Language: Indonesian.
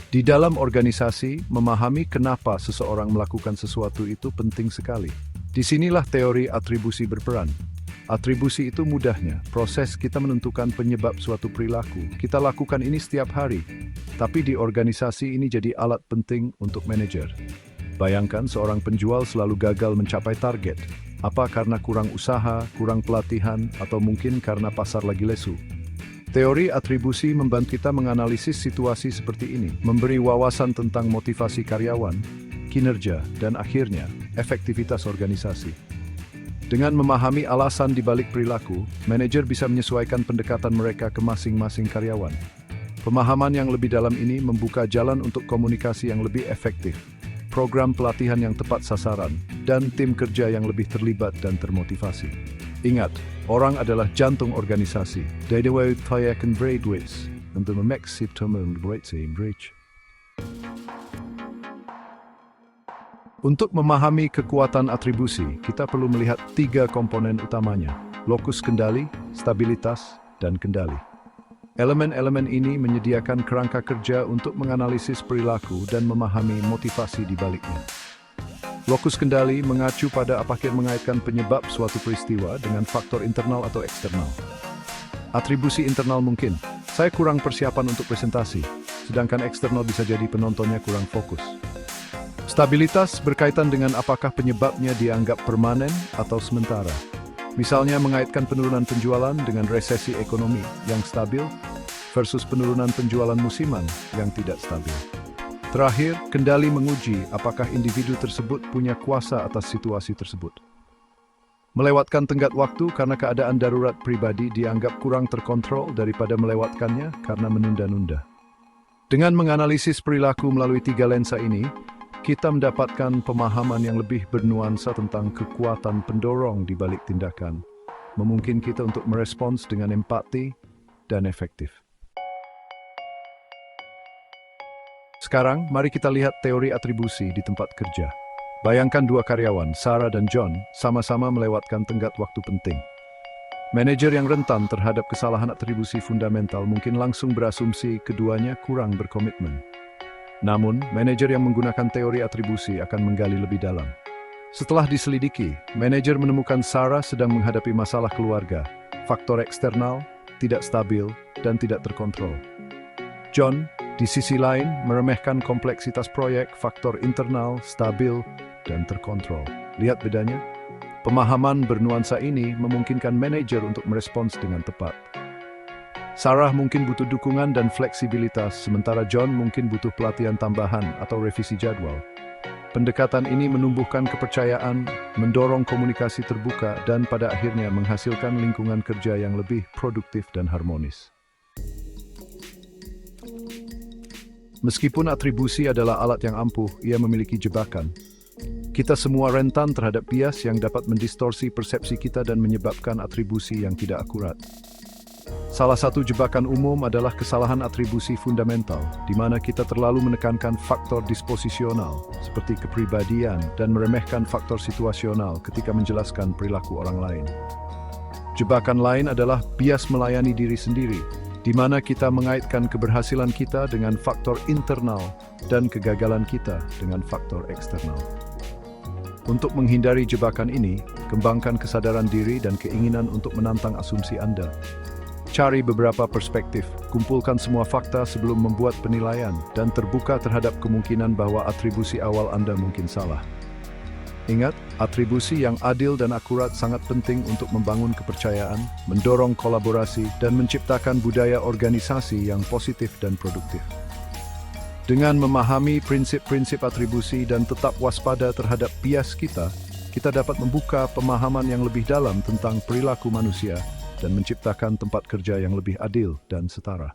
Di dalam organisasi, memahami kenapa seseorang melakukan sesuatu itu penting sekali. Disinilah teori atribusi berperan. Atribusi itu mudahnya, proses kita menentukan penyebab suatu perilaku. Kita lakukan ini setiap hari, tapi di organisasi ini jadi alat penting untuk manajer. Bayangkan seorang penjual selalu gagal mencapai target. Apa karena kurang usaha, kurang pelatihan, atau mungkin karena pasar lagi lesu? Teori atribusi membantu kita menganalisis situasi seperti ini, memberi wawasan tentang motivasi karyawan, kinerja, dan akhirnya, efektivitas organisasi. Dengan memahami alasan di balik perilaku, manajer bisa menyesuaikan pendekatan mereka ke masing-masing karyawan. Pemahaman yang lebih dalam ini membuka jalan untuk komunikasi yang lebih efektif, program pelatihan yang tepat sasaran, dan tim kerja yang lebih terlibat dan termotivasi. Ingat, orang adalah jantung organisasi. They akan braidways untuk memaksimalkan reach. Untuk memahami kekuatan atribusi, kita perlu melihat 3 komponen utamanya: lokus kendali, stabilitas, dan kendali. Elemen-elemen ini menyediakan kerangka kerja untuk menganalisis perilaku dan memahami motivasi di baliknya. Lokus kendali mengacu pada apakah mengaitkan penyebab suatu peristiwa dengan faktor internal atau eksternal. Atribusi internal mungkin, saya kurang persiapan untuk presentasi, sedangkan eksternal bisa jadi penontonnya kurang fokus. Stabilitas berkaitan dengan apakah penyebabnya dianggap permanen atau sementara. Misalnya mengaitkan penurunan penjualan dengan resesi ekonomi yang stabil versus penurunan penjualan musiman yang tidak stabil. Terakhir, kendali menguji apakah individu tersebut punya kuasa atas situasi tersebut. Melewatkan tenggat waktu karena keadaan darurat pribadi dianggap kurang terkontrol daripada melewatkannya karena menunda-nunda. Dengan menganalisis perilaku melalui 3 lensa ini, kita mendapatkan pemahaman yang lebih bernuansa tentang kekuatan pendorong di balik tindakan, memungkinkan kita untuk merespons dengan empati dan efektif. Sekarang, mari kita lihat teori atribusi di tempat kerja. Bayangkan 2 karyawan, Sarah dan John, sama-sama melewatkan tenggat waktu penting. Manajer yang rentan terhadap kesalahan atribusi fundamental mungkin langsung berasumsi keduanya kurang berkomitmen. Namun, manajer yang menggunakan teori atribusi akan menggali lebih dalam. Setelah diselidiki, manajer menemukan Sarah sedang menghadapi masalah keluarga, faktor eksternal, tidak stabil, dan tidak terkontrol. John, di sisi lain, meremehkan kompleksitas proyek, faktor internal, stabil, dan terkontrol. Lihat bedanya? Pemahaman bernuansa ini memungkinkan manajer untuk merespons dengan tepat. Sarah mungkin butuh dukungan dan fleksibilitas, sementara John mungkin butuh pelatihan tambahan atau revisi jadwal. Pendekatan ini menumbuhkan kepercayaan, mendorong komunikasi terbuka, dan pada akhirnya menghasilkan lingkungan kerja yang lebih produktif dan harmonis. Meskipun atribusi adalah alat yang ampuh, ia memiliki jebakan. Kita semua rentan terhadap bias yang dapat mendistorsi persepsi kita dan menyebabkan atribusi yang tidak akurat. Salah satu jebakan umum adalah kesalahan atribusi fundamental, di mana kita terlalu menekankan faktor disposisional, seperti kepribadian, dan meremehkan faktor situasional ketika menjelaskan perilaku orang lain. Jebakan lain adalah bias melayani diri sendiri, di mana kita mengaitkan keberhasilan kita dengan faktor internal dan kegagalan kita dengan faktor eksternal. Untuk menghindari jebakan ini, kembangkan kesadaran diri dan keinginan untuk menantang asumsi Anda. Cari beberapa perspektif, kumpulkan semua fakta sebelum membuat penilaian, dan terbuka terhadap kemungkinan bahwa atribusi awal Anda mungkin salah. Ingat, atribusi yang adil dan akurat sangat penting untuk membangun kepercayaan, mendorong kolaborasi, dan menciptakan budaya organisasi yang positif dan produktif. Dengan memahami prinsip-prinsip atribusi dan tetap waspada terhadap bias kita dapat membuka pemahaman yang lebih dalam tentang perilaku manusia dan menciptakan tempat kerja yang lebih adil dan setara.